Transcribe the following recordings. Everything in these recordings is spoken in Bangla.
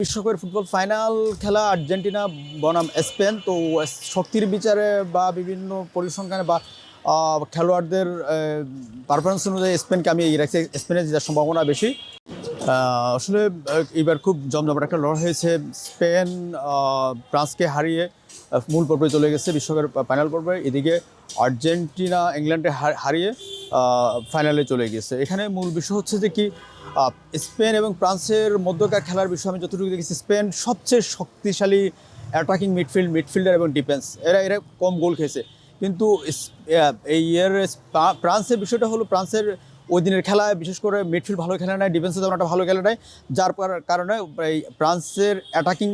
বিশ্বকাপের ফুটবল ফাইনাল খেলা আর্জেন্টিনা বনাম স্পেন। তো শক্তির বিচারে বা বিভিন্ন পরিসংখ্যানে বা খেলোয়াড়দের পারফরমেন্স অনুযায়ী স্পেনকে আমি এগিয়ে রাখছি। স্পেনের জেতার সম্ভাবনা বেশি। আসলে এবার খুব জমজমাট একটা লড়াই হয়েছে। স্পেন ফ্রান্সকে হারিয়ে মূল পর্বে চলে গেছে বিশ্বকাপের ফাইনাল পর্বে। এদিকে আর্জেন্টিনা ইংল্যান্ডে হারিয়ে ফাইনালে চলে গেছে। এখানে মূল বিষয় হচ্ছে যে কি স্পেন এবং ফ্রান্সের মধ্যকার খেলার বিষয়ে আমি যতটুকু দেখেছি, স্পেন সবচেয়ে শক্তিশালী অ্যাটাকিং মিডফিল্ডার এবং ডিফেন্স। এরা কম গোল খেয়েছে। কিন্তু এই ফ্রান্সের বিষয়টা হলো, ফ্রান্সের ওই দিনের খেলায় বিশেষ করে মিডফিল্ড ভালো খেলে নেয়, ডিফেন্সে তেমন একটা ভালো খেলে নেয়, যার কারণে এই ফ্রান্সের অ্যাটাকিং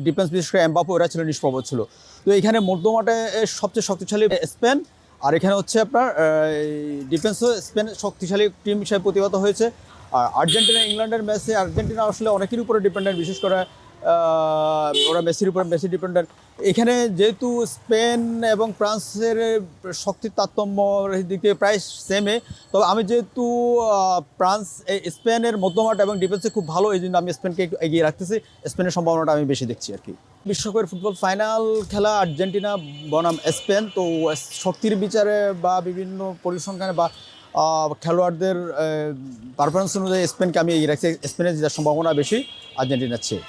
ডিফেন্স বিশেষ করে এমবাপ্পে ওরা ছিল নিষ্প্রভ ছিল। তো এখানে মধ্যমাঠে সবচেয়ে শক্তিশালী স্পেন, আর এখানে হচ্ছে আপনার ডিফেন্সও স্পেন শক্তিশালী টিম হিসেবে প্রতিহত হয়েছে। আর আর্জেন্টিনা ইংল্যান্ডের ম্যাচে আর্জেন্টিনা আসলে অনেকের উপরে ডিপেন্ডেন্ট, বিশেষ করে ওরা মেসি ডিপেন্ডেন্ট। এখানে যেহেতু স্পেন এবং ফ্রান্সের শক্তির তারতম্য দিকে প্রায় সেমে, তবে আমি যেহেতু স্পেনের মধ্যমাঠ এবং ডিফেন্সে খুব ভালো, এই জন্য আমি স্পেনকে একটু এগিয়ে রাখতেছি। স্পেনের সম্ভাবনাটা আমি বেশি দেখছি আর কি। বিশ্বকাপের ফুটবল ফাইনাল খেলা আর্জেন্টিনা বনাম স্পেন। তো শক্তির বিচারে বা বিভিন্ন পরিসংখ্যানে বা খেলোয়াড়দের পারফরমেন্স অনুযায়ী স্পেনকে আমি এগিয়ে রাখছি। স্পেনের জেতার সম্ভাবনা বেশি আর্জেন্টিনার চেয়ে।